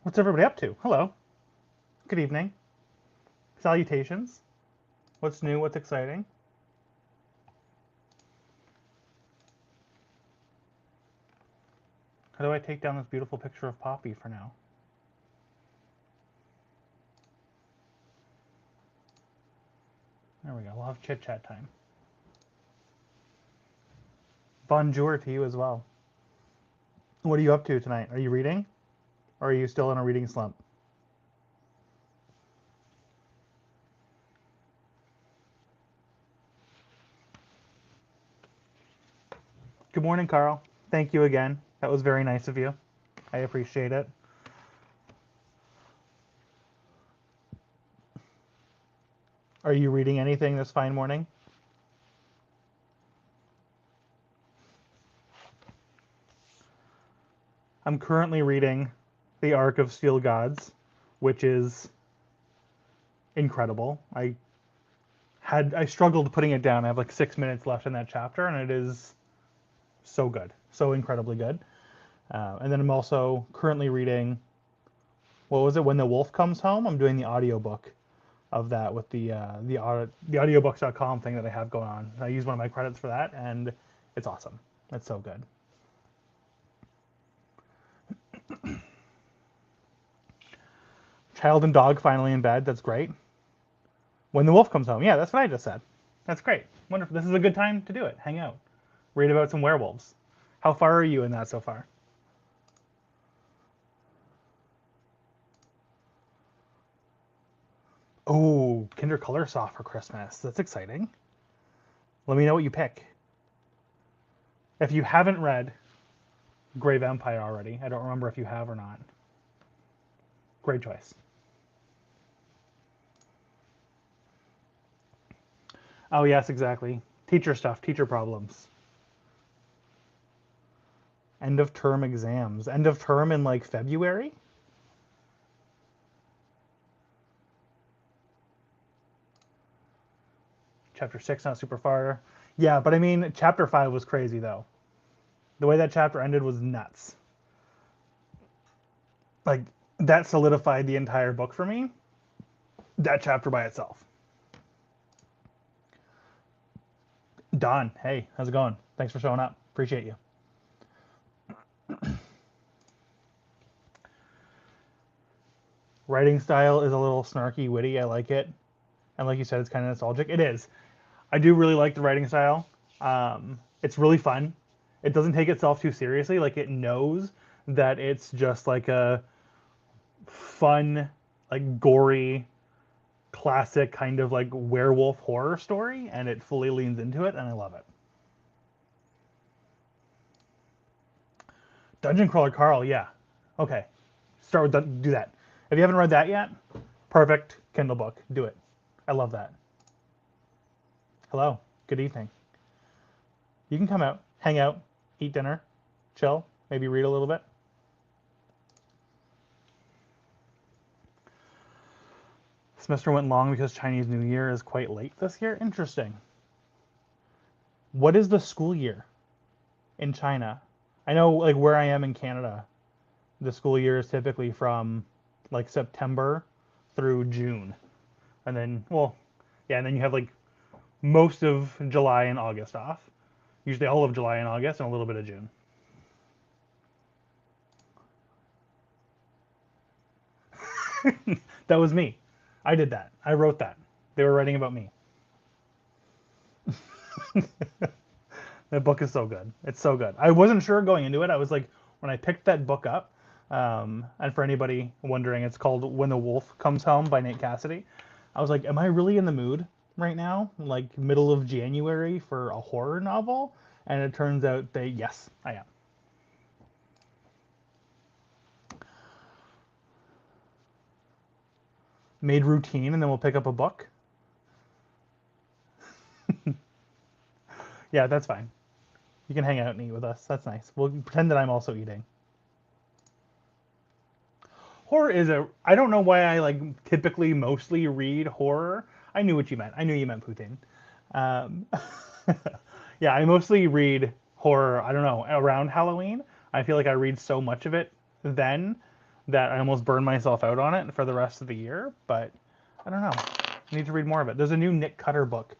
What's everybody up to? Hello. Good evening. Salutations. What's new? What's exciting? How do I take down this beautiful picture of Poppy for now? There we go. We'll have chit chat time. Bonjour to you as well. What are you up to tonight? Are you reading? Or are you still in a reading slump? Good morning, Carl. Thank you again. That was very nice of you. I appreciate it. Are you reading anything this fine morning? I'm currently reading The Ark of Steel Gods, which is incredible. I struggled putting it down. I have like 6 minutes left in that chapter, and it is so good, so incredibly good. And then I'm also currently reading, what was it, When the Wolf Comes Home? I'm doing the audiobook of that with the audiobooks.com thing that I have going on. I use one of my credits for that, and it's awesome. It's so good. Child and dog finally in bed. That's great. When the wolf comes home. Yeah, that's what I just said. That's great. Wonderful. This is a good time to do it. Hang out. Read about some werewolves. How far are you in that so far? Oh, Kinder Color Soft for Christmas. That's exciting. Let me know what you pick. If you haven't read Grave Empire already, I don't remember if you have or not. Great choice. Oh, yes, exactly. Teacher stuff, teacher problems. End of term exams. End of term in like February? Chapter 6, not super far. Yeah, but I mean, chapter 5 was crazy though. The way that chapter ended was nuts. Like, that solidified the entire book for me. That chapter by itself. Don, hey, how's it going? Thanks for showing up. Appreciate you. Writing style is a little snarky, witty. I like it. And like you said, it's kind of nostalgic. It is. I do really like the writing style. It's really fun. It doesn't take itself too seriously. Like, it knows that it's just like a fun, like gory, classic kind of like werewolf horror story, and it fully leans into it, and I love it. Dungeon Crawler Carl, yeah. Okay. Start with do that. If you haven't read that yet, perfect Kindle book. Do it. I love that. Hello. Good evening. You can come out, hang out, eat dinner, chill, maybe read a little bit. Semester went long because Chinese New Year is quite late this year. Interesting. What is the school year in China? I know, like, where I am in Canada, the school year is typically from like September through June. And then, well, yeah, and then you have like most of July and August off. Usually all of July and August and a little bit of June. That was me. I did that. I wrote that. They were writing about me. That book is so good. It's so good. I wasn't sure going into it. I was like, when I picked that book up, and for anybody wondering, it's called When the Wolf Comes Home by Nate Cassidy. I was like, am I really in the mood right now? Like middle of January for a horror novel? And it turns out that yes, I am. Made routine, and then we'll pick up a book. Yeah, that's fine. You can hang out and eat with us. That's nice. We'll pretend that I'm also eating. Horror is a. I don't know why I like typically mostly read horror. I knew what you meant. I knew you meant Putin. Um, yeah, I mostly read horror. I don't know, around Halloween. I feel like I read so much of it then that I almost burned myself out on it for the rest of the year, but I don't know. I need to read more of it. There's a new Nick Cutter book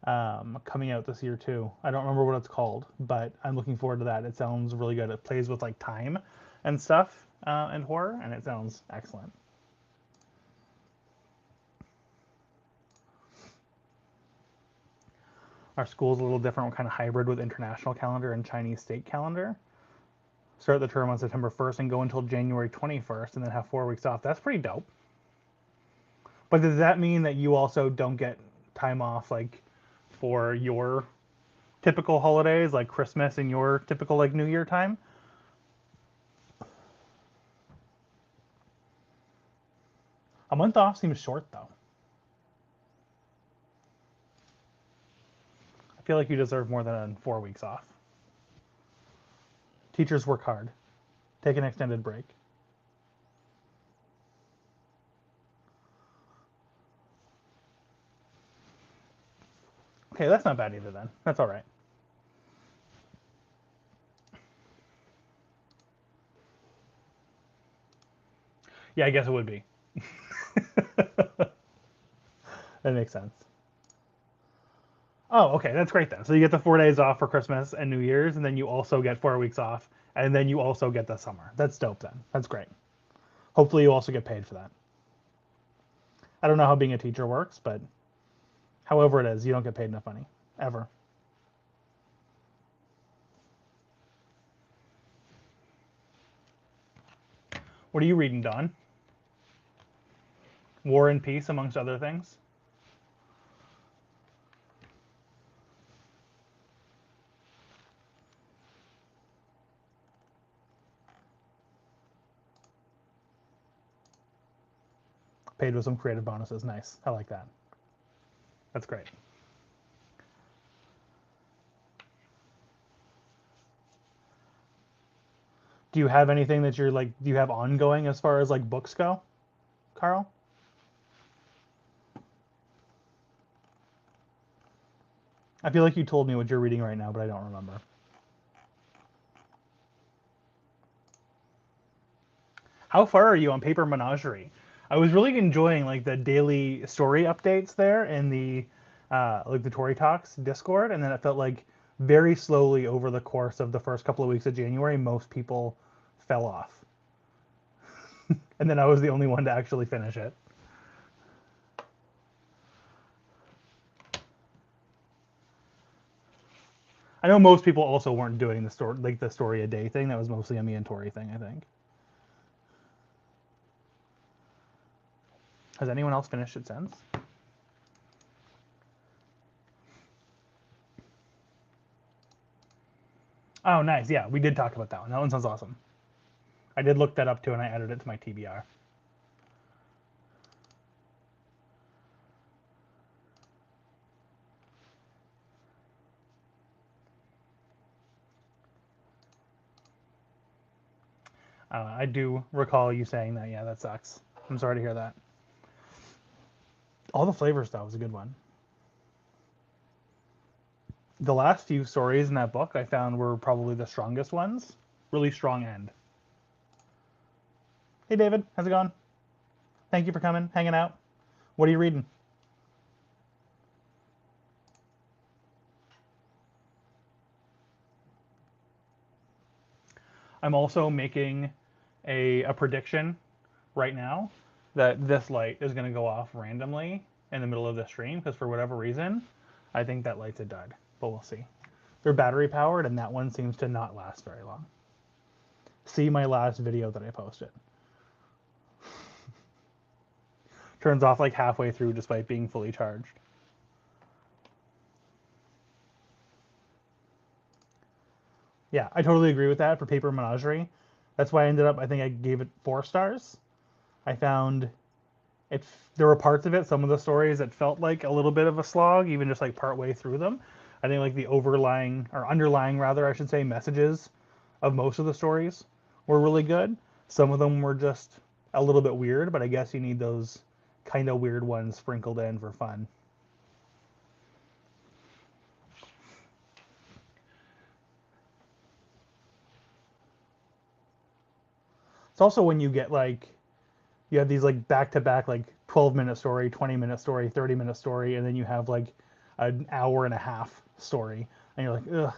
coming out this year too. I don't remember what it's called, but I'm looking forward to that. It sounds really good. It plays with like time and stuff and horror, and it sounds excellent. Our school's a little different. We're kind of hybrid with international calendar and Chinese state calendar. Start the term on September 1st and go until January 21st, and then have 4 weeks off. That's pretty dope. But does that mean that you also don't get time off like for your typical holidays, like Christmas and your typical like New Year time? A month off seems short though. I feel like you deserve more than 4 weeks off. Teachers work hard. Take an extended break. Okay, that's not bad either then. That's all right. Yeah, I guess it would be. That makes sense. Oh, okay, that's great then. So you get the 4 days off for Christmas and New Year's, and then you also get 4 weeks off, and then you also get the summer. That's dope then. That's great. Hopefully you also get paid for that. I don't know how being a teacher works, but however it is, you don't get paid enough money. Ever. What are you reading, Don? War and Peace, amongst other things. Paid with some creative bonuses. Nice. I like that. That's great. Do you have anything that you're like, do you have ongoing as far as like books go, Carl? I feel like you told me what you're reading right now, but I don't remember. How far are you on Paper Menagerie? I was really enjoying like the daily story updates there in the like the Tory Talks Discord, and then it felt like very slowly over the course of the first couple of weeks of January, most people fell off, and then I was the only one to actually finish it. I know most people also weren't doing the story like the story a day thing. That was mostly a me and Tori thing, I think. Has anyone else finished it since? Oh, nice. Yeah, we did talk about that one. That one sounds awesome. I did look that up too, and I added it to my TBR. I do recall you saying that. Yeah, that sucks. I'm sorry to hear that. All the flavors though was a good one. The last few stories in that book I found were probably the strongest ones. Really strong end. Hey David, how's it going? Thank you for coming, hanging out. What are you reading? I'm also making a prediction right now that this light is going to go off randomly in the middle of the stream because for whatever reason, I think that light's a dud. But we'll see. They're battery powered, and that one seems to not last very long. See my last video that I posted. Turns off like halfway through despite being fully charged. Yeah, I totally agree with that for Paper Menagerie. That's why I ended up, I think I gave it 4 stars. I found it, there were parts of it, some of the stories that felt like a little bit of a slog, even just like part way through them. I think like the overlying, or underlying rather, I should say, messages of most of the stories were really good. Some of them were just a little bit weird, but I guess you need those kind of weird ones sprinkled in for fun. It's also when you get like you have these like back-to-back like 12-minute story, 20-minute story, 30-minute story, and then you have like an hour and a half story, and you're like, ugh.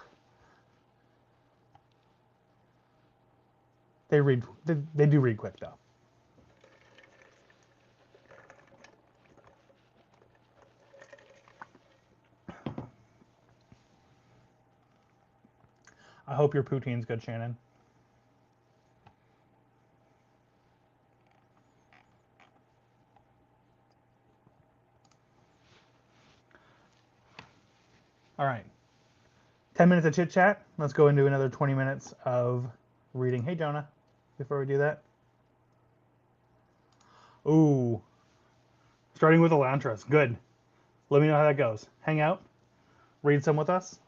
They do read quick though. I hope your poutine's good, Shannon. All right. 10 minutes of chit chat. Let's go into another 20 minutes of reading. Hey, Jonah, before we do that. Ooh. Starting with Elantris. Good. Let me know how that goes. Hang out. Read some with us.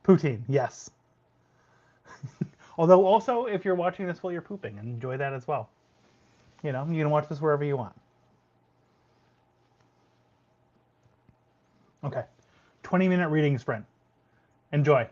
Poutine. Yes. Although also, if you're watching this while you're pooping, enjoy that as well. You know, you can watch this wherever you want. Okay. 20-minute reading sprint. Enjoy.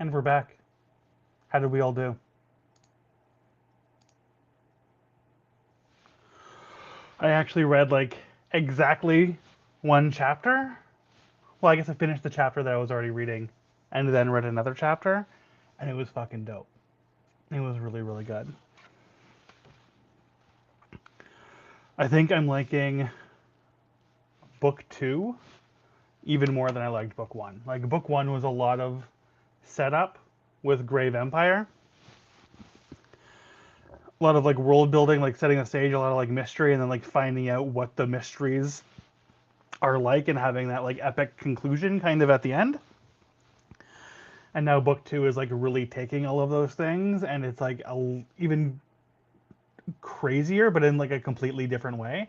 And we're back. How did we all do? I actually read like exactly one chapter. Well, I guess I finished the chapter that I was already reading and then read another chapter, and it was fucking dope. It was really, really good. I think I'm liking book 2 even more than I liked book 1. Like, book 1 was a lot of setup with Grave Empire. A lot of like world building, like setting the stage, a lot of like mystery, and then like finding out what the mysteries are like and having that like epic conclusion kind of at the end. And now book 2 is like really taking all of those things, and it's like even crazier, but in like a completely different way.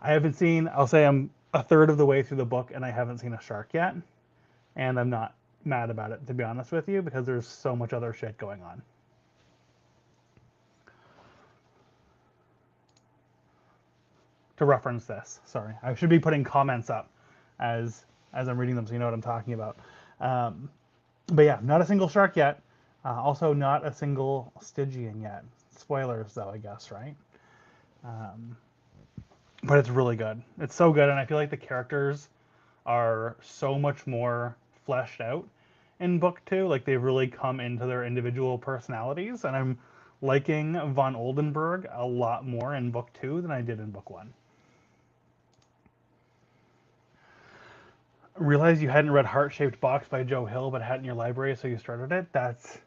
I haven't seen, I'll say I'm a third of the way through the book and I haven't seen a shark yet. And I'm not mad about it, to be honest with you, because there's so much other shit going on. To reference this, sorry. I should be putting comments up as I'm reading them so you know what I'm talking about. Um, but yeah, not a single shark yet. Also, not a single Stygian yet. Spoilers, though, I guess, right? Um, but it's really good. It's so good, and I feel like the characters are so much more fleshed out in book 2. Like they've really come into their individual personalities, and I'm liking von Oldenburg a lot more in book 2 than I did in book 1. Realized you hadn't read Heart Shaped Box by Joe Hill, but had it in your library, so you started it. That's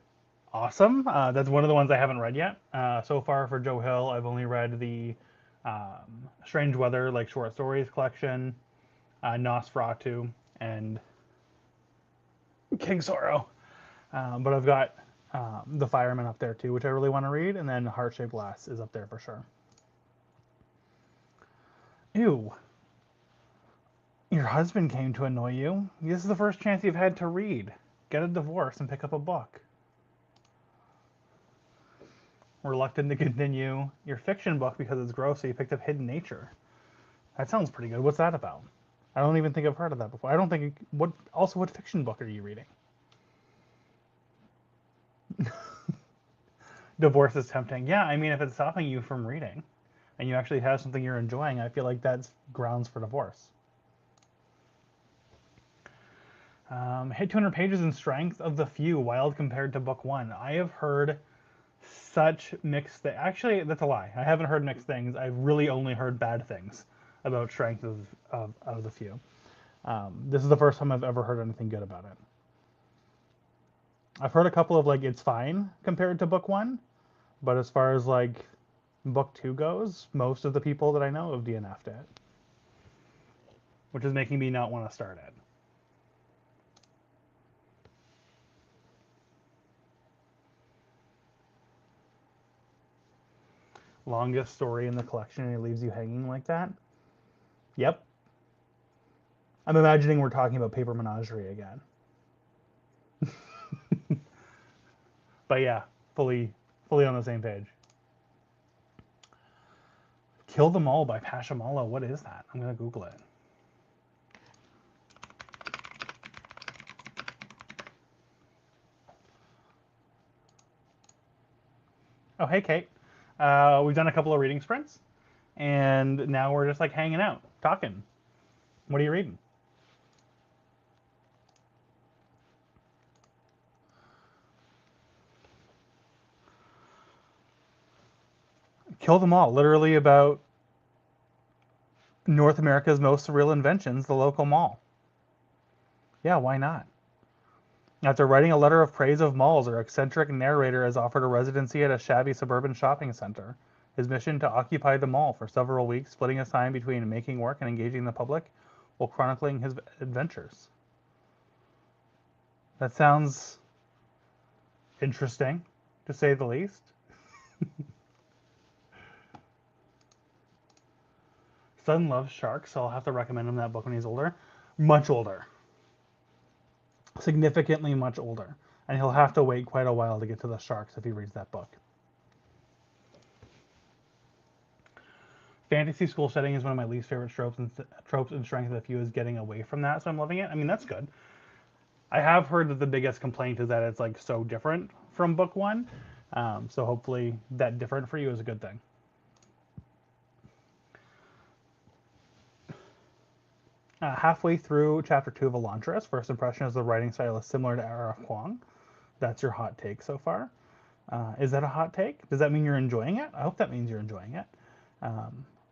awesome. That's one of the ones I haven't read yet. So far for Joe Hill, I've only read the Strange Weather, like short stories collection, Nosferatu, and King Sorrow. But I've got The Fireman up there too, which I really want to read, and then Heart Shaped Glass is up there for sure. Ew. Your husband came to annoy you. This is the first chance you've had to read. Get a divorce and pick up a book. Reluctant to continue your fiction book because it's gross, so you picked up Hidden Nature. That sounds pretty good. What's that about? I don't even think I've heard of that before. I don't think. What fiction book are you reading? Divorce is tempting. Yeah, I mean, if it's stopping you from reading and you actually have something you're enjoying, I feel like that's grounds for divorce. Hit 200 pages in strength of the few, wild compared to book 1. I have heard such mixed things. Actually, that's a lie. I haven't heard mixed things. I've really only heard bad things about strength of the few. This is the first time I've ever heard anything good about it. I've heard a couple of like it's fine compared to book 1, but as far as like book 2 goes, most of the people that I know have DNF'd it, which is making me not want to start it. Longest story in the collection and it leaves you hanging like that? Yep. I'm imagining we're talking about Paper Menagerie again. But yeah, fully on the same page. Kill Them All by Pashamala. What is that? I'm gonna Google it. Oh, hey, Kate. We've done a couple of reading sprints, and now we're just like hanging out, talking. What are you reading? Kill Them All, literally about North America's most surreal inventions, the local mall. Yeah, why not? After writing a letter of praise of malls, our eccentric narrator has offered a residency at a shabby suburban shopping center. His mission to occupy the mall for several weeks, splitting his time between making work and engaging the public while chronicling his adventures. That sounds interesting, to say the least. Son loves sharks, so I'll have to recommend him that book when he's older. Much older. Significantly much older. And he'll have to wait quite a while to get to the sharks if he reads that book. Fantasy school setting is one of my least favorite tropes, and Strength of the Few is getting away from that, so I'm loving it. I mean, that's good. I have heard that the biggest complaint is that it's like so different from book one. So hopefully that different for you is a good thing. Halfway through chapter 2 of Elantris, first impression is the writing style is similar to R.F. Kuang. That's your hot take so far. Is that a hot take? Does that mean you're enjoying it? I hope that means you're enjoying it.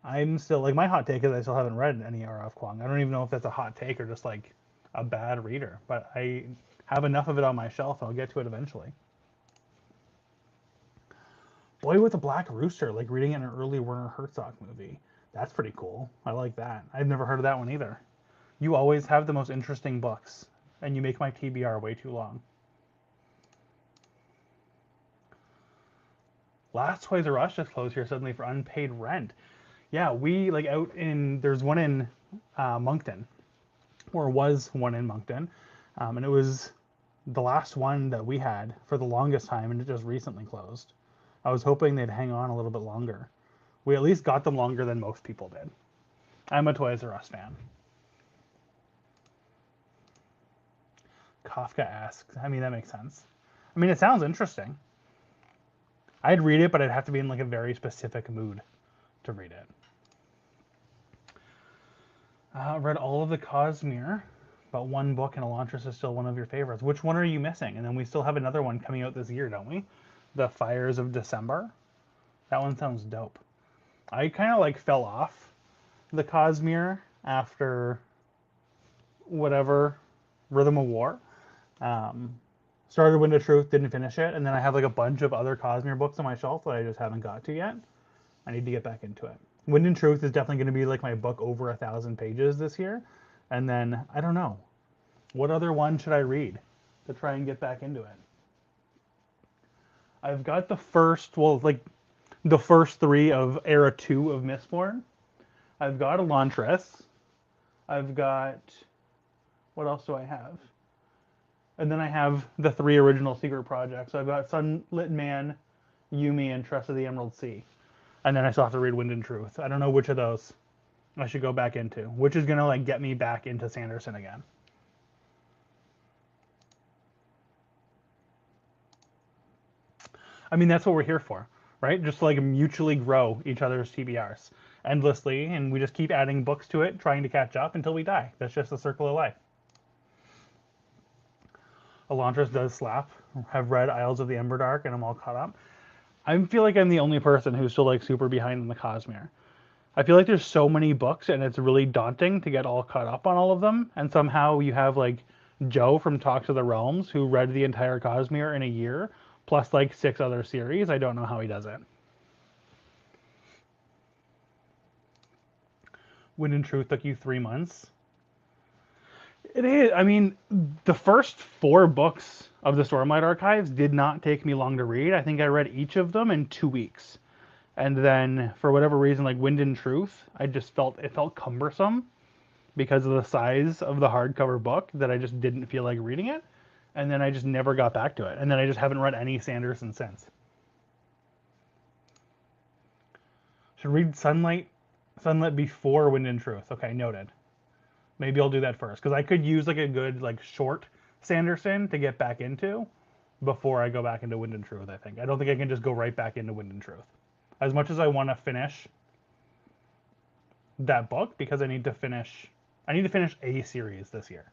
I'm still, like, my hot take is I still haven't read any R.F. Kuang. I don't even know if that's a hot take or just like a bad reader, but I have enough of it on my shelf. I'll get to it eventually. Boy with a Black Rooster, like reading an early Werner Herzog movie. That's pretty cool. I like that. I've never heard of that one either. You always have the most interesting books, and you make my TBR way too long. Last Toys R Us just closed here suddenly for unpaid rent. Yeah, we like out in, there's one in Moncton, or was one in Moncton, and it was the last one that we had for the longest time, and it just recently closed. I was hoping they'd hang on a little bit longer. We at least got them longer than most people did. I'm a Toys R Us fan. Kafka asks. I mean, that makes sense. I mean, it sounds interesting. I'd read it, but I'd have to be in like a very specific mood to read it. Read all of the Cosmere, but one book and Elantris is still one of your favorites. Which one are you missing? And then we still have another one coming out this year, don't we? The Fires of December. That one sounds dope. I kind of like fell off the Cosmere after whatever Rhythm of War. Started Wind of Truth, didn't finish it, and then I have like a bunch of other Cosmere books on my shelf that I just haven't got to yet. I need to get back into it. Wind and Truth is definitely going to be like my book over 1,000 pages this year, and then I don't know, what other one should I read to try and get back into it? I've got the first, well, like the first 3 of Era 2 of Mistborn. I've got Elantris. I've got, what else do I have? And then I have the 3 original secret projects. So I've got Sunlit Man, Yumi, and Trust of the Emerald Sea. And then I still have to read Wind and Truth. I don't know which of those I should go back into. Which is gonna like get me back into Sanderson again. I mean, that's what we're here for, right? Just to like mutually grow each other's TBRs endlessly, and we just keep adding books to it, trying to catch up until we die. That's just the circle of life. Elantris does slap. Have read Isles of the Emberdark, and I'm all caught up. I feel like I'm the only person who's still like super behind in the Cosmere. I feel like there's so many books, and it's really daunting to get all caught up on all of them. And somehow you have like Joe from Talks of the Realms who read the entire Cosmere in a year, plus like 6 other series. I don't know how he does it. Wind and Truth took you 3 months. It is. I mean, the first 4 books of the Stormlight Archives did not take me long to read. I think I read each of them in 2 weeks. And then for whatever reason, like Wind and Truth, I just felt it felt cumbersome because of the size of the hardcover book that I just didn't feel like reading it. And then I just never got back to it. And then I just haven't read any Sanderson since. Should read Sunlit before Wind and Truth. Okay, noted. Maybe I'll do that first because I could use like a good like short Sanderson to get back into before I go back into Wind and Truth. I think I don't think I can just go right back into Wind and Truth. As much as I want to finish that book because I need to finish a series this year.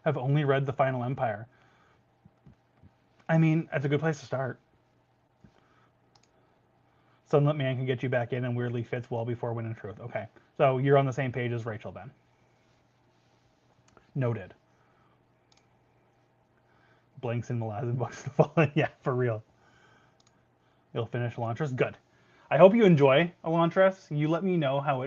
I've only read The Final Empire. I mean, that's a good place to start. Sunlit Man can get you back in and weirdly fits well before Wind and Truth. Okay, so you're on the same page as Rachel then. Noted. Blanks and Malazan books to follow. Yeah, for real. You'll finish Elantris. Good. I hope you enjoy Elantris. You let me know how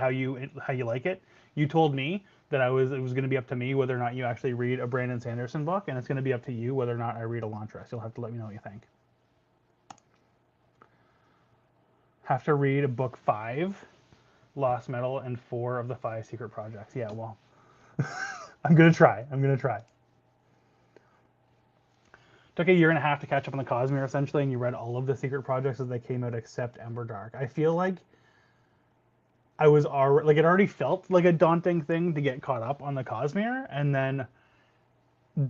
you like it. You told me that it was going to be up to me whether or not you actually read a Brandon Sanderson book, and it's going to be up to you whether or not I read Elantris. You'll have to let me know what you think. Have to read book 5, Lost Metal, and 4 of the 5 secret projects. Yeah, well, I'm gonna try. Took a year and a half to catch up on the Cosmere essentially, and you read all of the secret projects as they came out except Emberdark. I feel like I was already like it already felt like a daunting thing to get caught up on the Cosmere, and then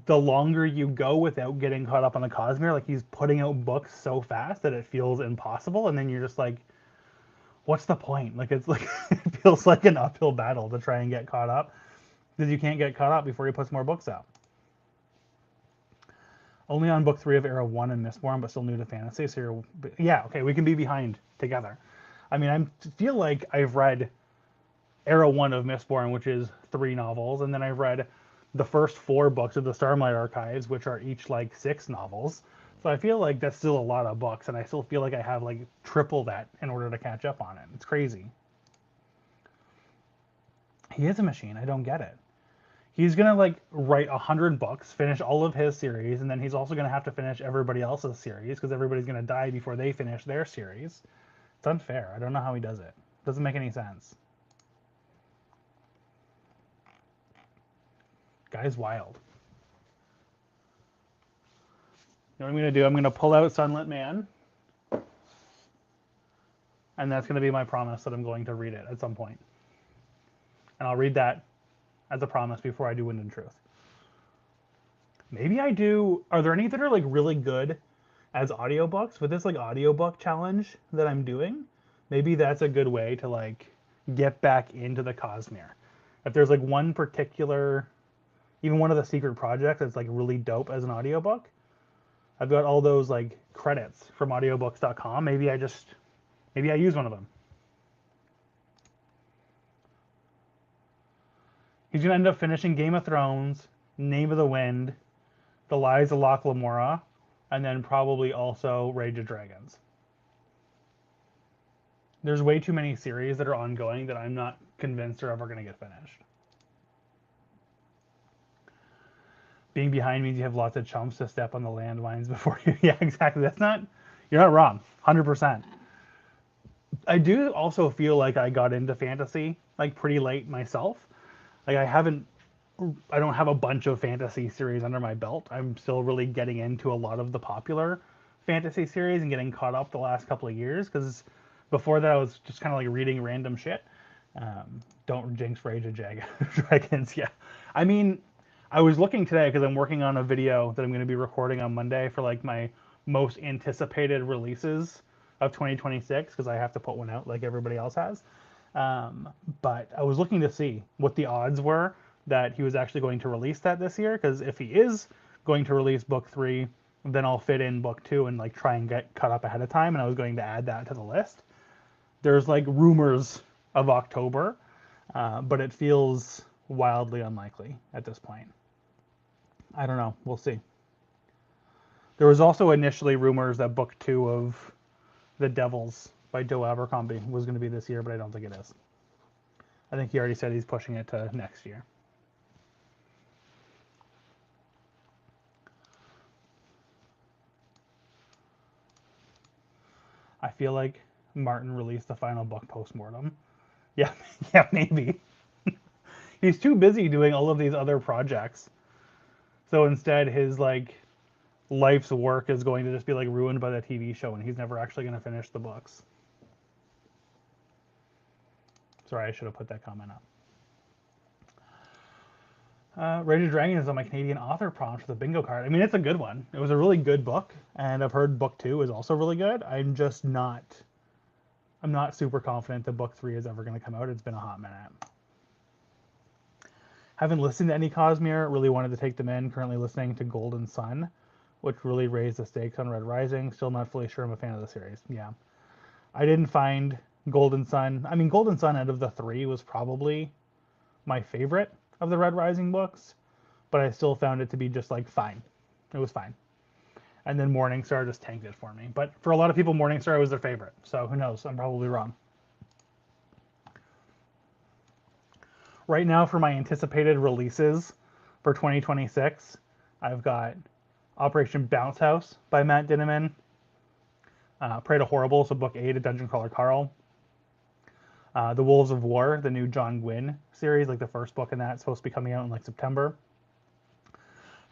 the longer you go without getting caught up on the Cosmere, like he's putting out books so fast that it feels impossible, and then you're just like, what's the point? Like it's like it feels like an uphill battle to try and get caught up because you can't get caught up before he puts more books out. Only on book 3 of Era 1 and Mistborn, but still new to fantasy. So yeah, okay, we can be behind together. I mean, I feel like I've read Era 1 of Mistborn, which is 3 novels, and then I've read the first 4 books of the Stormlight Archives, which are each like 6 novels. So I feel like that's still a lot of books, and I still feel like I have like triple that in order to catch up on it. It's crazy. He is a machine. I don't get it. He's gonna like write 100 books, finish all of his series, and then he's also gonna have to finish everybody else's series because everybody's gonna die before they finish their series. It's unfair. I don't know how he does it. Doesn't make any sense. Guy's wild. You know what I'm gonna do? I'm gonna pull out Sunlit Man, and that's gonna be my promise that I'm going to read it at some point. And I'll read that as a promise before I do Wind and Truth. Maybe I do. Are there any that are like really good as audiobooks with this like audiobook challenge that I'm doing? Maybe that's a good way to like get back into the Cosmere. If there's like one particular, even one of the secret projects that's like really dope as an audiobook, I've got all those like credits from audiobooks.com. Maybe I use one of them. He's gonna end up finishing Game of Thrones, Name of the Wind, The Lies of Locke Lamora, and then probably also Rage of Dragons. There's way too many series that are ongoing that I'm not convinced are ever going to get finished. Being behind means you have lots of chumps to step on the landmines before you. Yeah, exactly. You're not wrong. 100%. I do also feel like I got into fantasy like pretty late myself. Like I don't have a bunch of fantasy series under my belt. I'm still really getting into a lot of the popular fantasy series and getting caught up the last couple of years because before that I was just kind of like reading random shit. Don't jinx Rage of Dragons. Yeah. I mean, I was looking today because I'm working on a video that I'm going to be recording on Monday for like my most anticipated releases of 2026 because I have to put one out like everybody else has. But I was looking to see what the odds were that he was actually going to release that this year because if he is going to release book 3, then I'll fit in book 2 and like try and get caught up ahead of time, and I was going to add that to the list. There's like rumors of October, but it feels wildly unlikely at this point. I don't know. We'll see. There was also initially rumors that book 2 of The Devils by Joe Abercrombie was going to be this year, but I don't think it is. I think he already said he's pushing it to next year. I feel like Martin released the final book post-mortem. Yeah, yeah, maybe. He's too busy doing all of these other projects. So instead, his like life's work is going to just be like ruined by the TV show, and he's never actually going to finish the books. Sorry, I should have put that comment up. Rage of Dragons is on my Canadian author prompt for the bingo card. I mean, it's a good one. It was a really good book, and I've heard book 2 is also really good. I'm not super confident that book 3 is ever going to come out. It's been a hot minute. Haven't listened to any Cosmere. Really wanted to take them in. Currently listening to Golden Sun, which really raised the stakes on Red Rising. Still not fully sure I'm a fan of the series. Yeah. I didn't find Golden Sun. I mean, Golden Sun out of the 3 was probably my favorite of the Red Rising books, but I still found it to be just like fine. It was fine. And then Morningstar just tanked it for me. But for a lot of people, Morningstar was their favorite. So who knows? I'm probably wrong. Right now, for my anticipated releases for 2026, I've got Operation Bounce House by Matt Dinniman, Prey to Horrible, so book 8 of Dungeon Crawler Carl, The Wolves of War, the new John Gwynne series, like the first book in that, supposed to be coming out in like September.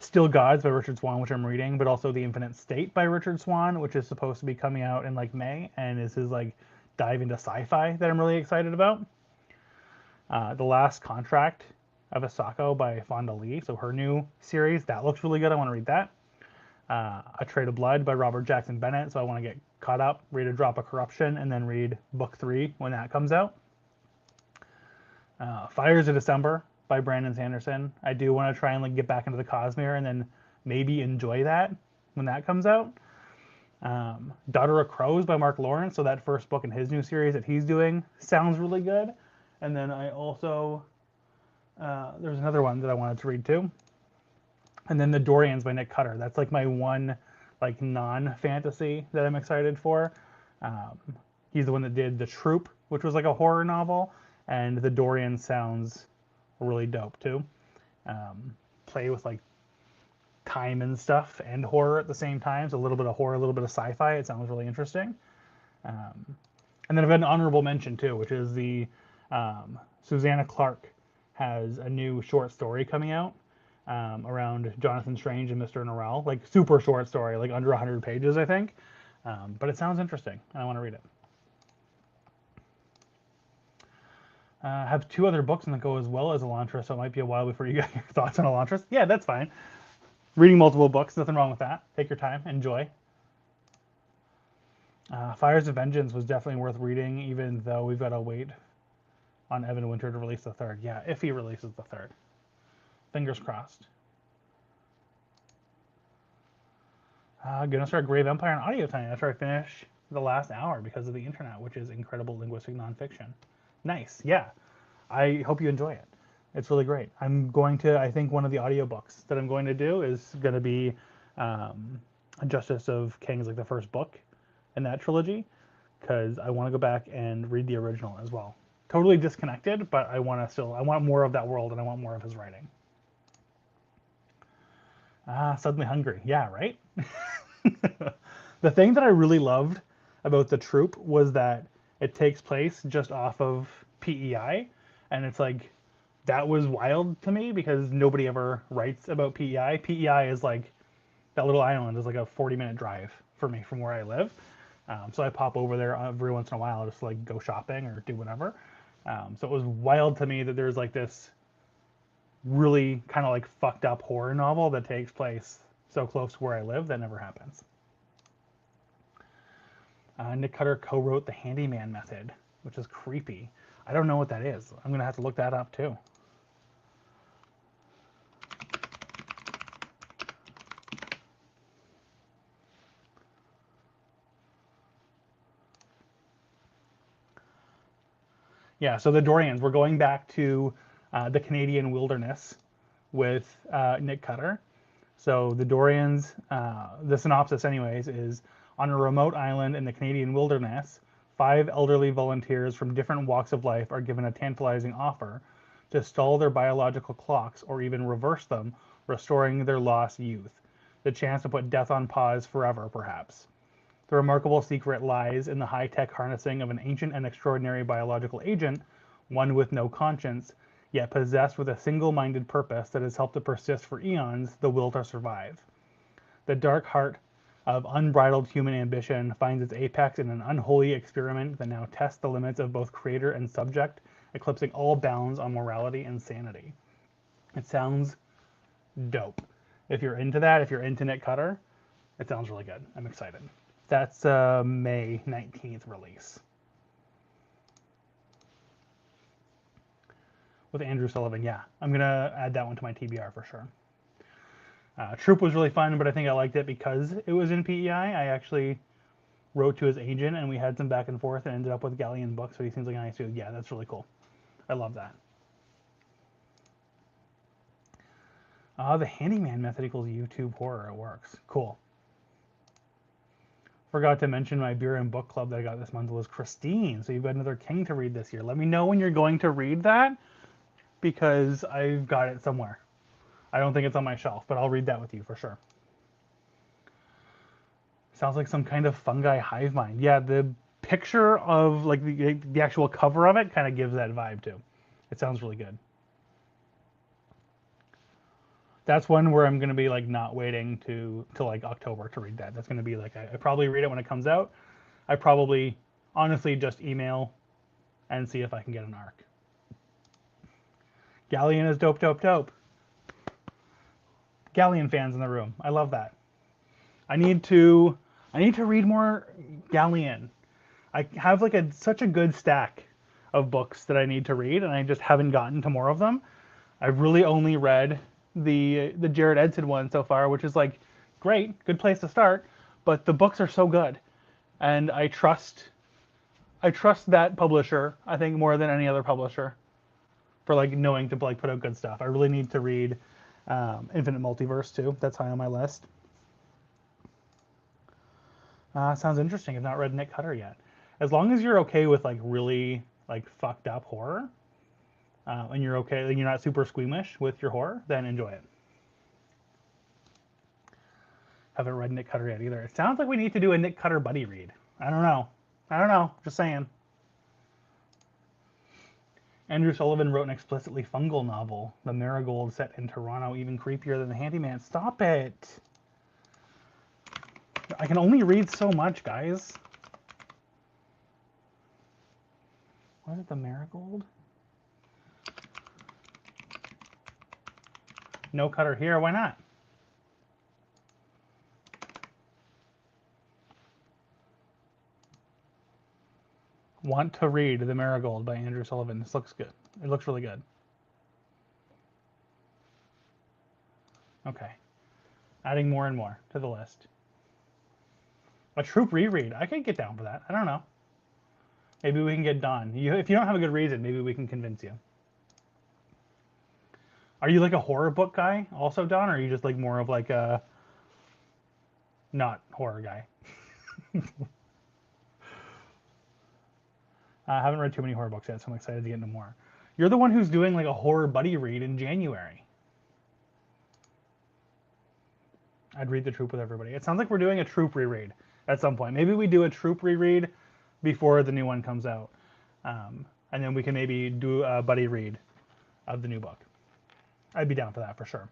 Still Gods by Richard Swan, which I'm reading, but also The Infinite State by Richard Swan, which is supposed to be coming out in like May, and is his like dive into sci-fi that I'm really excited about. The Last Contract of Asako by Fonda Lee. So her new series, that looks really good. I want to read that. A Trade of Blood by Robert Jackson Bennett. So I want to get caught up, read A Drop of Corruption, and then read book 3 when that comes out. Fires of December by Brandon Sanderson. I do want to try and like get back into the Cosmere and then maybe enjoy that when that comes out. Daughter of Crows by Mark Lawrence. So that first book in his new series that he's doing sounds really good. And then I also, there's another one that I wanted to read too. And then The Dorians by Nick Cutter. That's like my one like non-fantasy that I'm excited for. He's the one that did The Troop, which was like a horror novel. And The Dorian sounds really dope too. Play with like time and stuff and horror at the same time. So a little bit of horror, a little bit of sci-fi. It sounds really interesting. And then I've got an honorable mention too, which is the Susanna Clark has a new short story coming out around Jonathan Strange and Mr. Norrell. Like super short story, like under 100 pages, I think. But it sounds interesting and I want to read it. I have 2 other books that go as well as Elantris, so it might be a while before you get your thoughts on Elantris. Yeah, that's fine. Reading multiple books, nothing wrong with that. Take your time, enjoy. Fires of Vengeance was definitely worth reading, even though we've got to wait on Evan Winter to release the 3rd. Yeah, if he releases the 3rd. Fingers crossed. Gonna start Grave Empire on audio tonight after I finish the last hour because of the internet, which is incredible linguistic nonfiction. Nice, yeah. I hope you enjoy it. It's really great. I'm going to, I think one of the audiobooks that I'm going to do is going to be Justice of Kings, like the first book in that trilogy, because I want to go back and read the original as well. Totally disconnected, but I want to still, I want more of that world and I want more of his writing. Suddenly Hungry. Yeah, right? The thing that I really loved about The Troop was that it takes place just off of PEI, and it's like, that was wild to me because nobody ever writes about PEI. PEI is like, that little island is like a 40-minute drive for me from where I live. So I pop over there every once in a while just to like go shopping or do whatever. So it was wild to me that there's like this really kind of like fucked up horror novel that takes place so close to where I live. That never happens. Nick Cutter co-wrote The Handyman Method, which is creepy. I don't know what that is. I'm going to have to look that up too. Yeah, so the Dorians, we're going back to the Canadian wilderness with Nick Cutter. So the Dorians, the synopsis anyways, is on a remote island in the Canadian wilderness, 5 elderly volunteers from different walks of life are given a tantalizing offer to stall their biological clocks or even reverse them, restoring their lost youth. The chance to put death on pause forever, perhaps. The remarkable secret lies in the high-tech harnessing of an ancient and extraordinary biological agent, one with no conscience, yet possessed with a single-minded purpose that has helped to persist for eons, the will to survive. The dark heart of unbridled human ambition finds its apex in an unholy experiment that now tests the limits of both creator and subject, eclipsing all bounds on morality and sanity. It sounds dope. If you're into that, if you're into Nick Cutter, it sounds really good. I'm excited. That's May 19th release. With Andrew Sullivan, yeah. I'm going to add that one to my TBR for sure. Troop was really fun, but I think I liked it because it was in PEI. I actually wrote to his agent, and we had some back and forth and ended up with Galleon Books, so he seems like a nice dude. Yeah, that's really cool. I love that. The Handyman Method equals YouTube horror. It works. Cool. Forgot to mention my beer and book club that I got this month was Christine. So you've got another King to read this year. Let me know when you're going to read that because I've got it somewhere. I don't think it's on my shelf, but I'll read that with you for sure. Sounds like some kind of fungi hive mind. Yeah, the picture of like the actual cover of it kind of gives that vibe too. It sounds really good. That's one where I'm going to be like not waiting till like October to read that. That's going to be like, I probably read it when it comes out. I probably honestly just email and see if I can get an arc. Galleon is dope, dope, dope. Galleon fans in the room. I love that. I need to read more Galleon. I have like such a good stack of books that I need to read, and I just haven't gotten to more of them. I've really only read the Jared Edson one so far, which is like great, good place to start. But the books are so good, and I trust that publisher. I think more than any other publisher for like knowing to like put out good stuff. I really need to read Infinite Multiverse too. That's high on my list. Sounds interesting. I've not read Nick Cutter yet. As long as you're okay with like really like fucked up horror, and you're okay, and you're not super squeamish with your horror, then enjoy it. Haven't read Nick Cutter yet either. It sounds like we need to do a Nick Cutter buddy read. I don't know. Just saying. Andrew Sullivan wrote an explicitly fungal novel, The Marigold, set in Toronto, even creepier than The Handyman. Stop it. I can only read so much, guys. What is it, The Marigold? No Cutter here. Why not? Want to read The Marigold by Andrew Sullivan. This looks good. It looks really good. Okay. Adding more and more to the list. A troop reread. I can get down for that. I don't know. Maybe we can get Don. If you don't have a good reason, maybe we can convince you. Are you like a horror book guy also, Don? Or are you just like more of like a not horror guy? I haven't read too many horror books yet, so I'm excited to get into more. You're the one who's doing like a horror buddy read in January. I'd read The Troop with everybody. It sounds like we're doing a Troop reread at some point. Maybe we do a Troop reread before the new one comes out. And then we can maybe do a buddy read of the new book. I'd be down for that for sure.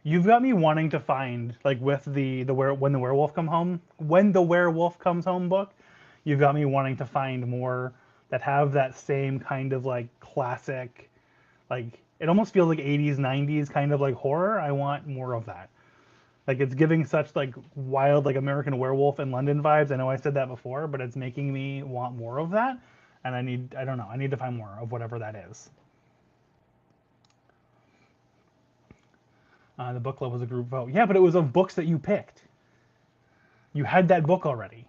You've got me wanting to find, like with When the Werewolf Comes Home book, you've got me wanting to find more that have that same kind of like classic, like it almost feels like 80s, 90s kind of like horror. I want more of that. Like it's giving such like wild like American Werewolf in London vibes. I know I said that before, but it's making me want more of that. And I don't know, I need to find more of whatever that is. The book club was a group vote. Yeah, but it was of books that you picked. You had that book already.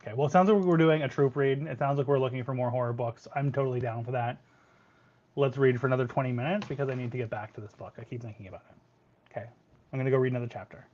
Okay, well, it sounds like we're doing a troop read. It sounds like we're looking for more horror books. I'm totally down for that. Let's read for another 20 minutes because I need to get back to this book. I keep thinking about it. Okay, I'm going to go read another chapter.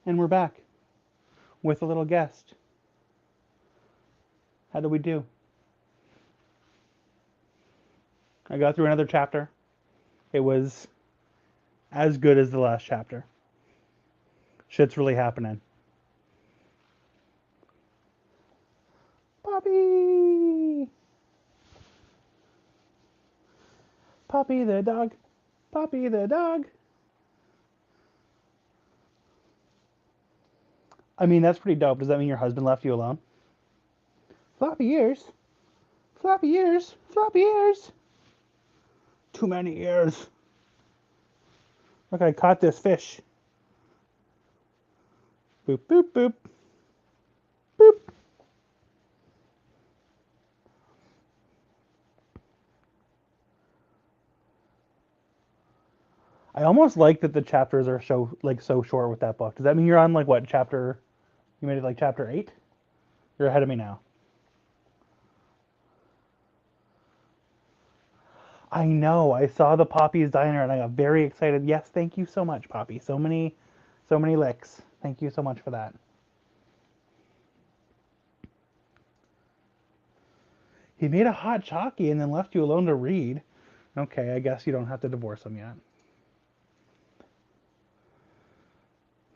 And we're back with a little guest. How did we do? I got through another chapter. It was as good as the last chapter. Shit's really happening. Poppy! Poppy the dog. Poppy the dog. I mean, that's pretty dope. Does that mean your husband left you alone? Floppy ears. Floppy ears. Floppy ears. Too many ears. Look, I caught this fish. Boop, boop, boop. Boop. I almost like that the chapters are so short with that book. Does that mean you're on like what chapter? You made it like chapter 8? You're ahead of me now. I know. I saw the Poppy's Diner and I got very excited. Yes, thank you so much, Poppy. So many licks. Thank you so much for that. He made a hot chalky and then left you alone to read. Okay, I guess you don't have to divorce him yet.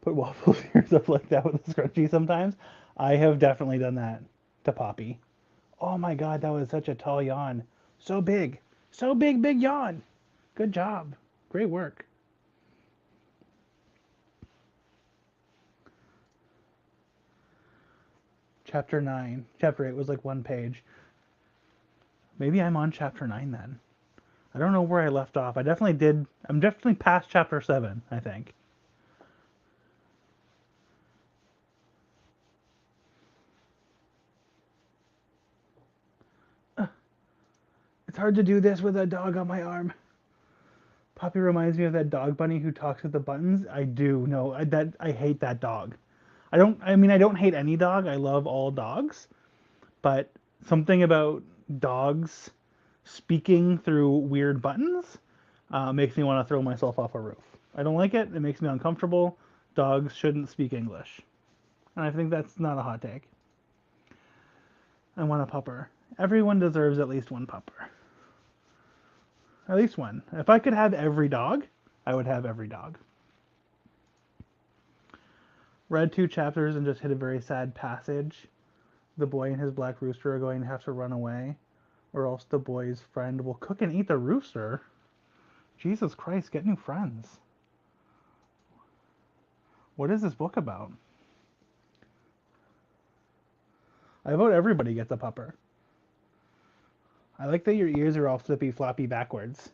Put waffles ears up like that with a scrunchie sometimes. I have definitely done that to Poppy. Oh my god, that was such a tall yawn. So big. So big, big yawn. Good job. Great work. Chapter 9. Chapter 8 was like one page. Maybe I'm on chapter 9 then. I don't know where I left off. I'm definitely past chapter 7, I think. It's hard to do this with a dog on my arm. Poppy reminds me of that dog bunny who talks with the buttons. I do. No, I hate that dog. I don't hate any dog. I love all dogs. But something about dogs speaking through weird buttons makes me want to throw myself off a roof. I don't like it. It makes me uncomfortable. Dogs shouldn't speak English. And I think that's not a hot take. I want a pupper. Everyone deserves at least one pupper. At least one. If I could have every dog, I would have every dog. Read 2 chapters and just hit a very sad passage. The boy and his black rooster are going to have to run away, or else the boy's friend will cook and eat the rooster. Jesus Christ, get new friends. What is this book about? I vote everybody gets a pupper. I like that your ears are all flippy floppy backwards.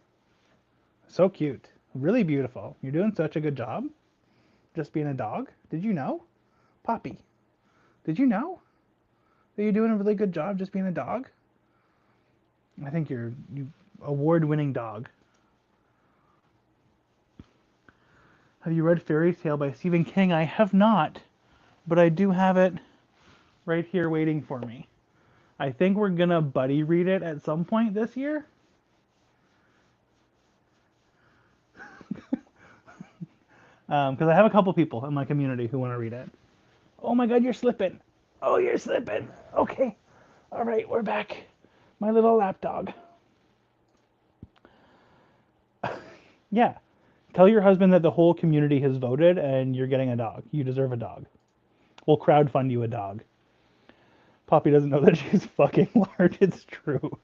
So cute. Really beautiful. You're doing such a good job. Just being a dog. Did you know? Poppy. Did you know that you're doing a really good job just being a dog? I think you're award-winning dog. Have you read Fairy Tale by Stephen King? I have not, but I do have it right here waiting for me. I think we're gonna buddy read it at some point this year. Because I have a couple people in my community who want to read it. Oh my god, you're slipping. Oh, you're slipping. Okay. All right, we're back. My little lap dog. Yeah. Tell your husband that the whole community has voted and you're getting a dog. You deserve a dog. We'll crowdfund you a dog. Poppy doesn't know that she's fucking large. It's true.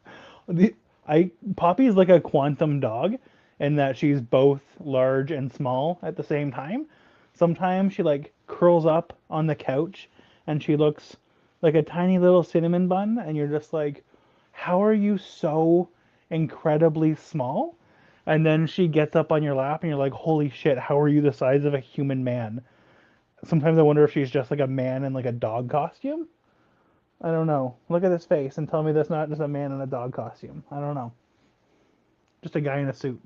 Poppy is like a quantum dog in that she's both large and small at the same time. Sometimes she like curls up on the couch and she looks like a tiny little cinnamon bun and you're just like, how are you so incredibly small? And then she gets up on your lap and you're like, holy shit, how are you the size of a human man? Sometimes I wonder if she's just like a man in like a dog costume. I don't know. Look at his face and tell me that's not just a man in a dog costume. I don't know. Just a guy in a suit.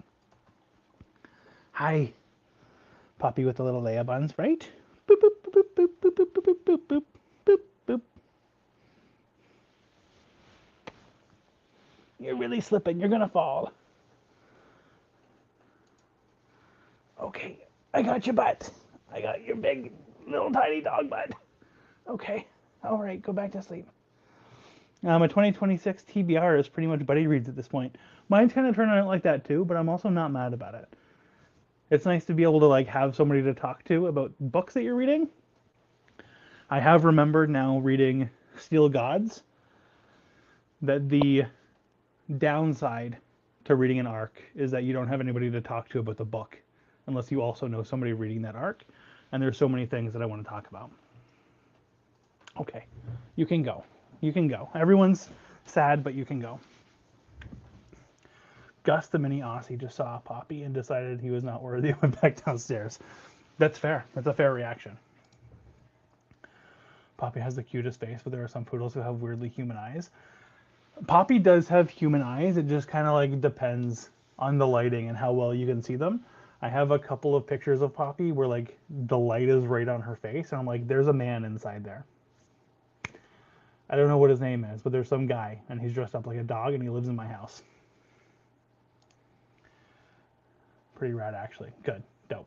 Hi. Poppy with the little Leia buns, right? Boop, boop, boop, boop, boop, boop, boop, boop, boop, boop, boop. You're really slipping. You're gonna fall. Okay, I got your butt. I got your big Little tiny dog bud. Okay. All right, go back to sleep. My 2026 TBR is pretty much buddy reads at this point. Mine's kind of turning out like that too, but I'm also not mad about it. It's nice to be able to like have somebody to talk to about books that you're reading. I have remembered now reading Steel Gods that the downside to reading an arc is that you don't have anybody to talk to about the book unless you also know somebody reading that arc. And there's so many things that I want to talk about. Okay, you can go. You can go. Everyone's sad, but you can go. Gus, the mini Aussie, just saw Poppy and decided he was not worthy and went back downstairs. That's fair. That's a fair reaction. Poppy has the cutest face, but there are some poodles who have weirdly human eyes. Poppy does have human eyes. It just kind of like depends on the lighting and how well you can see them. I have a couple of pictures of Poppy where like the light is right on her face, and I'm like, there's a man inside there. I don't know what his name is, but there's some guy, and he's dressed up like a dog, and he lives in my house. Pretty rad, actually. Good. Dope.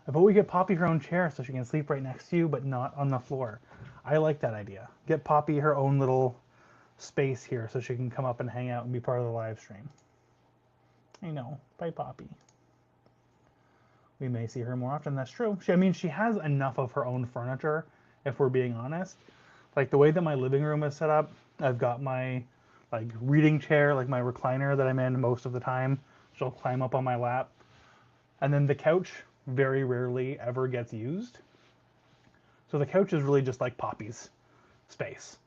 I bet we get Poppy her own chair so she can sleep right next to you, but not on the floor. I like that idea. Get Poppy her own little space here so she can come up and hang out and be part of the live stream. I know. Bye, Poppy. We may see her more often. That's true. She has enough of her own furniture, if we're being honest. Like the way that my living room is set up, I've got my like reading chair, like my recliner that I'm in most of the time. She'll climb up on my lap. And then the couch very rarely ever gets used. So the couch is really just like Poppy's space.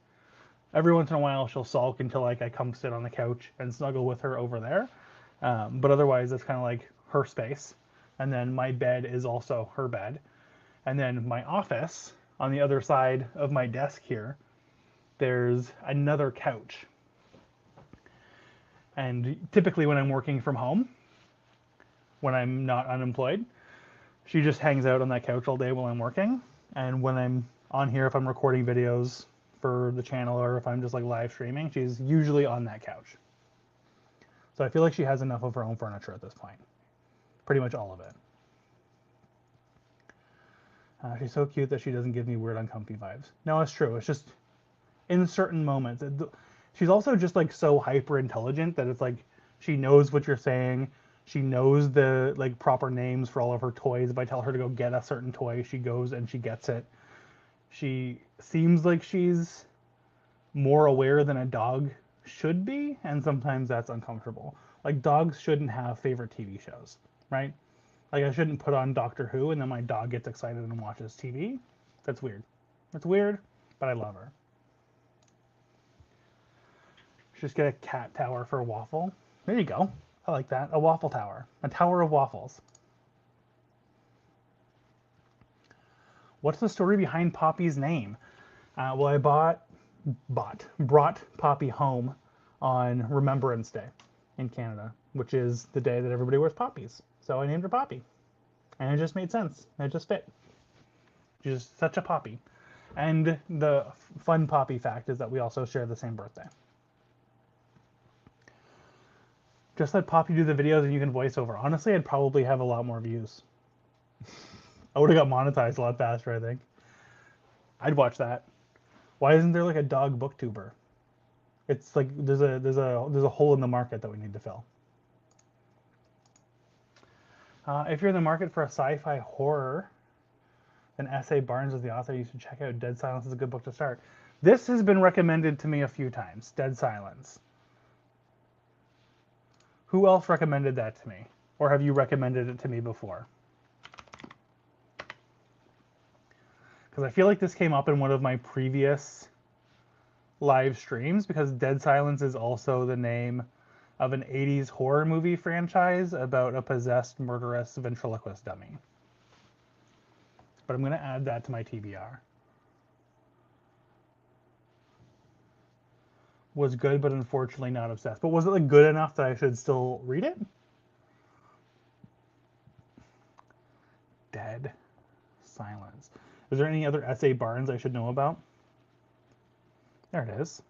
Every once in a while she'll sulk until like I come sit on the couch and snuggle with her over there. But otherwise it's kind of like her space. And then my bed is also her bed. And then my office, on the other side of my desk here, there's another couch. And typically when I'm working from home, when I'm not unemployed, she just hangs out on that couch all day while I'm working. And when I'm on here, if I'm recording videos for the channel or if I'm just like live streaming, she's usually on that couch. So I feel like she has enough of her own furniture at this point. Pretty much all of it. She's so cute that she doesn't give me weird, uncomfy vibes. No, it's true. It's just in certain moments. She's also just like so hyper intelligent that it's like she knows what you're saying. She knows the like proper names for all of her toys. If I tell her to go get a certain toy, she goes and she gets it. She seems like she's more aware than a dog should be, and sometimes that's uncomfortable. Like dogs shouldn't have favorite TV shows, right? Like I shouldn't put on Doctor Who and then my dog gets excited and watches TV. That's weird. That's weird, but I love her. Just get a cat tower for a waffle. There you go. I like that. A waffle tower. A tower of waffles. What's the story behind Poppy's name? Well, I brought Poppy home on Remembrance Day in Canada, which is the day that everybody wears poppies. So I named her Poppy. And it just made sense. It just fit. She's just such a Poppy. And the fun Poppy fact is that we also share the same birthday. Just let Poppy do the videos and you can voice over. Honestly, I'd probably have a lot more views. I would have got monetized a lot faster, I think. I'd watch that. Why isn't there like a dog booktuber? It's like there's a hole in the market that we need to fill. If you're in the market for a sci-fi horror, then S.A. Barnes is the author. You should check out Dead Silence is a good book to start. This has been recommended to me a few times. Dead Silence. Who else recommended that to me? Or have you recommended it to me before? Because I feel like this came up in one of my previous live streams, because Dead Silence is also the name of an 80s horror movie franchise about a possessed, murderous ventriloquist dummy. But I'm going to add that to my TBR. Was good, but unfortunately not obsessed. But was it like good enough that I should still read it? Dead Silence. Is there any other S.A. Barnes I should know about? There it is.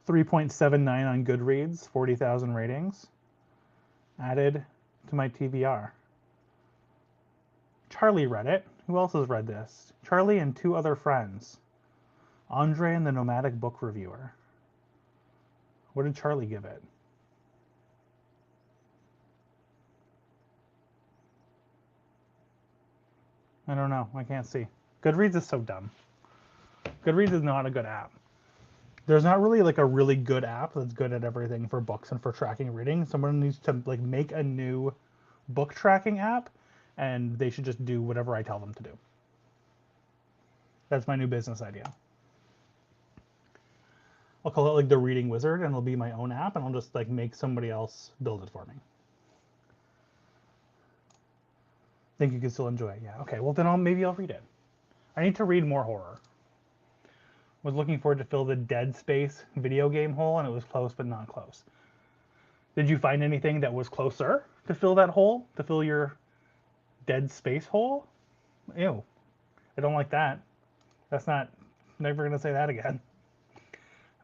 3.79 on Goodreads, 40,000 ratings. Added to my TBR. Charlie read it. Who else has read this? Charlie and two other friends. Andre and the Nomadic Book Reviewer. What did Charlie give it? I don't know. I can't see. Goodreads is so dumb. Goodreads is not a good app. There's not really like a really good app that's good at everything for books and for tracking reading. Someone needs to like make a new book tracking app, and they should just do whatever I tell them to do. That's my new business idea. I'll call it like the Reading Wizard, and it'll be my own app, and I'll just like make somebody else build it for me. Think you can still enjoy it? Yeah. Okay. Well, then maybe I'll read it. I need to read more horror. Was looking forward to fill the Dead Space video game hole, and it was close but not close. Did you find anything that was closer to fill that hole? To fill your Dead Space hole? Ew. I don't like that. That's not... Never going to say that again.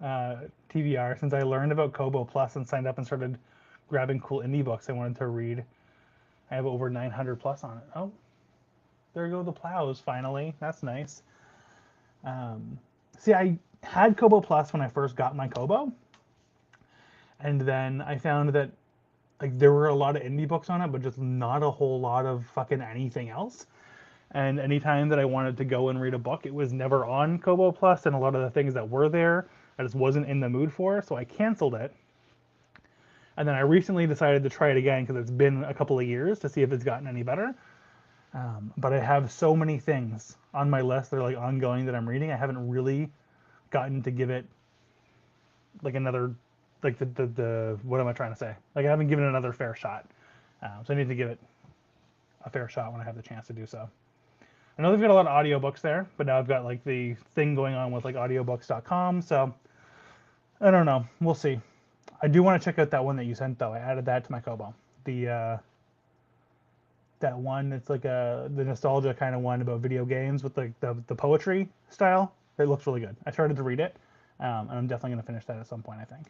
TBR, since I learned about Kobo Plus and signed up and started grabbing cool indie books I wanted to read, I have over 900 plus on it. Oh, there go the plows, finally. That's nice. See, I had Kobo Plus when I first got my Kobo, and then I found that like there were a lot of indie books on it, but just not a whole lot of fucking anything else. And anytime that I wanted to go and read a book, it was never on Kobo Plus, and a lot of the things that were there, I just wasn't in the mood for, so I canceled it. And then I recently decided to try it again because it's been a couple of years to see if it's gotten any better. But I have so many things on my list that are like ongoing that I'm reading. I haven't really gotten to give it like another, like the what am I trying to say? Like I haven't given it another fair shot. So I need to give it a fair shot when I have the chance to do so. I know they've got a lot of audiobooks there, but now I've got like the thing going on with like audiobooks.com. So I don't know. We'll see. I do want to check out that one that you sent though. I added that to my Kobo. That one, it's like the nostalgia kind of one about video games with like the poetry style. It looks really good. I started to read it, and I'm definitely going to finish that at some point, I think.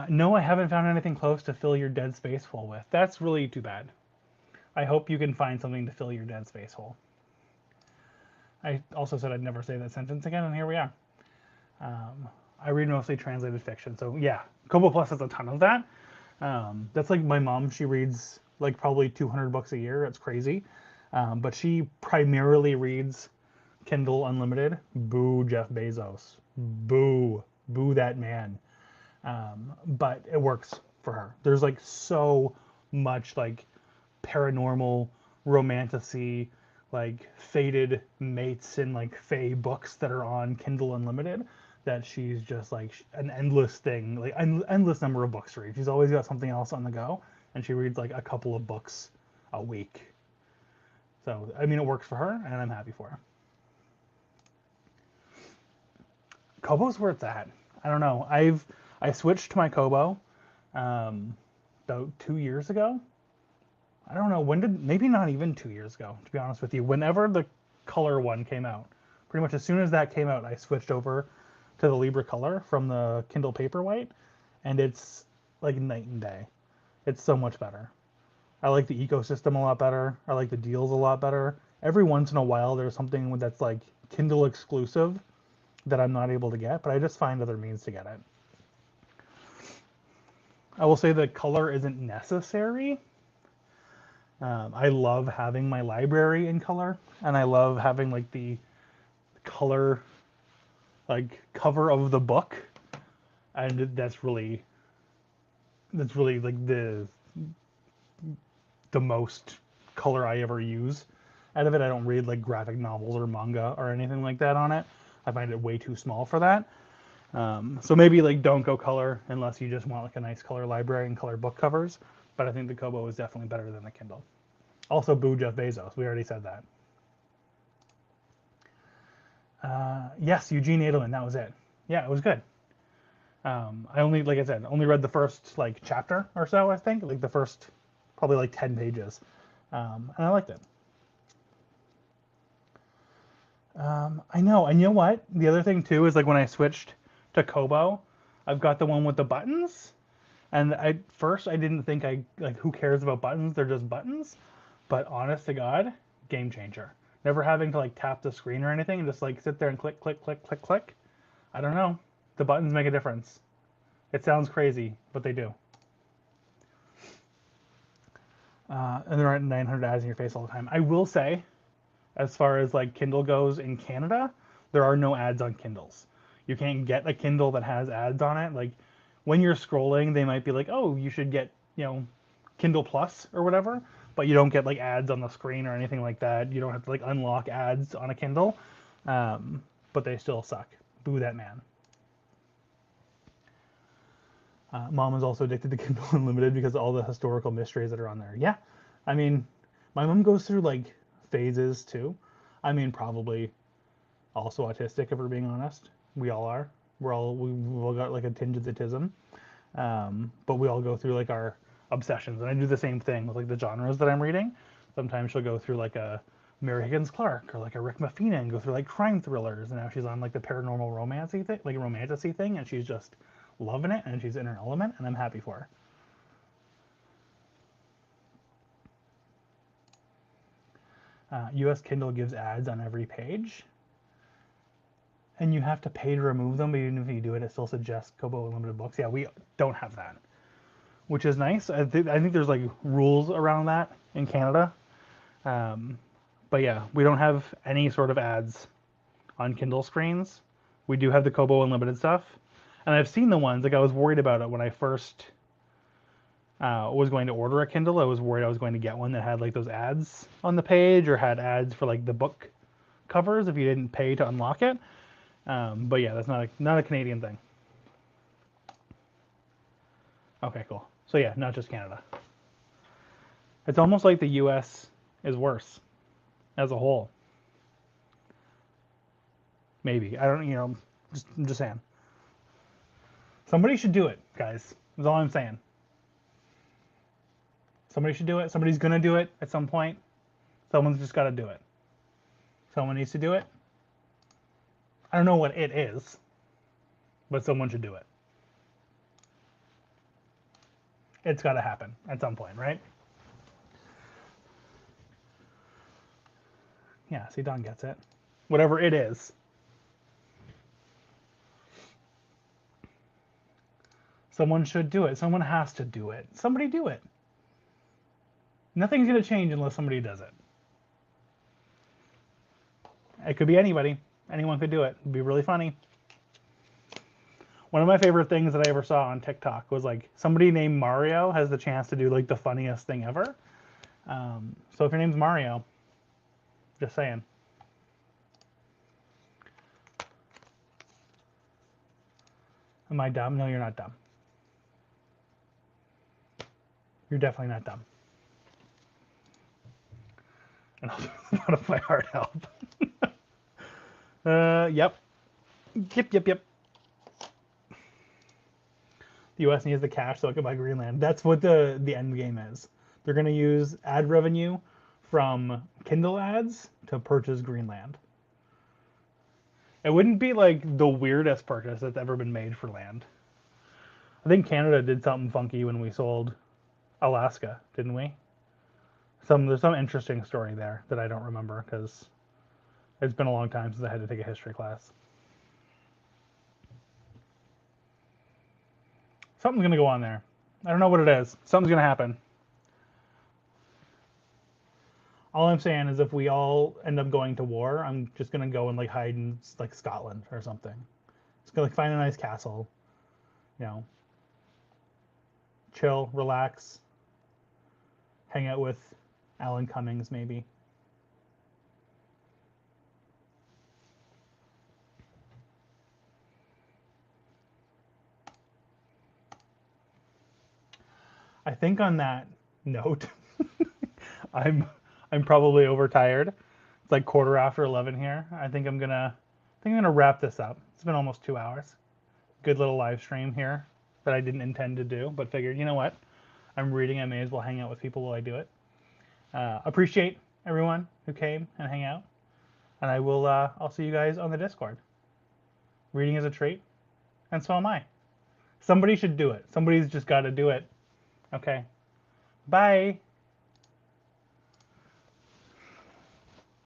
No, I haven't found anything close to fill your dead space hole with. That's really too bad. I hope you can find something to fill your dead space hole. I also said I'd never say that sentence again, and here we are. I read mostly translated fiction, so yeah, Kobo Plus has a ton of that. That's like my mom. She reads like probably 200 books a year. It's crazy. But she primarily reads Kindle Unlimited. Boo Jeff Bezos. Boo. Boo that man. But it works for her. There's like so much like paranormal, romantasy, like fated mates and like fae books that are on Kindle Unlimited that she's just like an endless thing, like an endless number of books to read. She's always got something else on the go, and she reads like a couple of books a week. So, I mean, it works for her, and I'm happy for her. Kobo's where it's at. I don't know. I switched to my Kobo about 2 years ago. I don't know maybe not even 2 years ago, to be honest with you. Whenever the color one came out, pretty much as soon as that came out, I switched over to the Libra Color from the Kindle Paperwhite, and it's like night and day. It's so much better. I like the ecosystem a lot better. I like the deals a lot better. Every once in a while, there's something that's like Kindle exclusive that I'm not able to get, but I just find other means to get it. I will say the color isn't necessary. I love having my library in color, and I love having like the color like cover of the book, and that's really like the most color I ever use out of it. I don't read like graphic novels or manga or anything like that on it. I find it way too small for that. So maybe like don't go color unless you just want like a nice color library and color book covers. But I think the Kobo is definitely better than the Kindle. Also, boo Jeff Bezos. We already said that. Yes, Eugene Edelman. That was it. Yeah, it was good. I only, like I said, only read the first like chapter or so. I think like the first probably like 10 pages, and I liked it. I know, and you know what? The other thing too is like when I switched to Kobo, I've got the one with the buttons, and at first I didn't think like who cares about buttons? They're just buttons. But honest to God, game changer. Never having to like tap the screen or anything and just like sit there and click, click, click, click, click. I don't know. The buttons make a difference. It sounds crazy, but they do. And there aren't 900 ads in your face all the time. I will say, as far as like Kindle goes in Canada, there are no ads on Kindles. You can't get a Kindle that has ads on it. Like when you're scrolling, they might be like, oh, you should get, Kindle Plus or whatever, but you don't get like ads on the screen or anything like that. You don't have to like unlock ads on a Kindle, but they still suck. Boo that man. Mom is also addicted to Kindle Unlimited because of all the historical mysteries that are on there. Yeah, I mean, my mom goes through like phases too. I mean, probably also autistic if we're being honest. We all are. We've all got like a tinge of autism, but we all go through like our obsessions. And I do the same thing with like the genres that I'm reading. Sometimes she'll go through like a Mary Higgins Clark or like a Rick Mafina and go through like crime thrillers. And now she's on like the paranormal romancy thing, like a romanticy thing, and she's just loving it and she's in her element, and I'm happy for her. US Kindle gives ads on every page, and you have to pay to remove them, but even if you do it, it still suggests Kobo Unlimited books. Yeah, we don't have that, which is nice. I think there's like rules around that in Canada. But yeah, we don't have any sort of ads on Kindle screens. We do have the Kobo Unlimited stuff. And I've seen the ones, like I was worried about it when I first was going to order a Kindle. I was worried I was going to get one that had like those ads on the page or had ads for like the book covers if you didn't pay to unlock it. But yeah, that's not a Canadian thing. Okay, cool. So yeah, not just Canada. It's almost like the US is worse as a whole. Maybe. I don't, I'm just saying. Somebody should do it, guys. That's all I'm saying. Somebody should do it. Somebody's going to do it at some point. Someone's just got to do it. Someone needs to do it. I don't know what it is, but someone should do it. It's got to happen at some point, right? Yeah, see, Don gets it. Whatever it is. Someone should do it. Someone has to do it. Somebody do it. Nothing's going to change unless somebody does it. It could be anybody. Anyone could do it. It'd be really funny. One of my favorite things that I ever saw on TikTok was like somebody named Mario has the chance to do like the funniest thing ever. So if your name's Mario, just saying. Am I dumb? No, you're not dumb. You're definitely not dumb. And I'll modify hard help. Yep. Yep. The US needs the cash so it can buy Greenland. That's what the end game is. They're going to use ad revenue from Kindle ads to purchase Greenland. It wouldn't be like the weirdest purchase that's ever been made for land. I think Canada did something funky when we sold Alaska, didn't we? There's some interesting story there that I don't remember because it's been a long time since I had to take a history class. Something's going to go on there. I don't know what it is. Something's going to happen. All I'm saying is if we all end up going to war, I'm just going to go and like hide in like Scotland or something. Just go like find a nice castle, chill, relax, hang out with Alan Cummings maybe. I think on that note, I'm probably overtired. It's like 11:15 here. I think I'm gonna wrap this up. It's been almost 2 hours. Good little live stream here that I didn't intend to do, but figured, you know what? I'm reading. I may as well hang out with people while I do it. Appreciate everyone who came and hang out, and I'll see you guys on the Discord. Reading is a treat, and so am I. Somebody should do it. Somebody's just got to do it. Okay. Bye.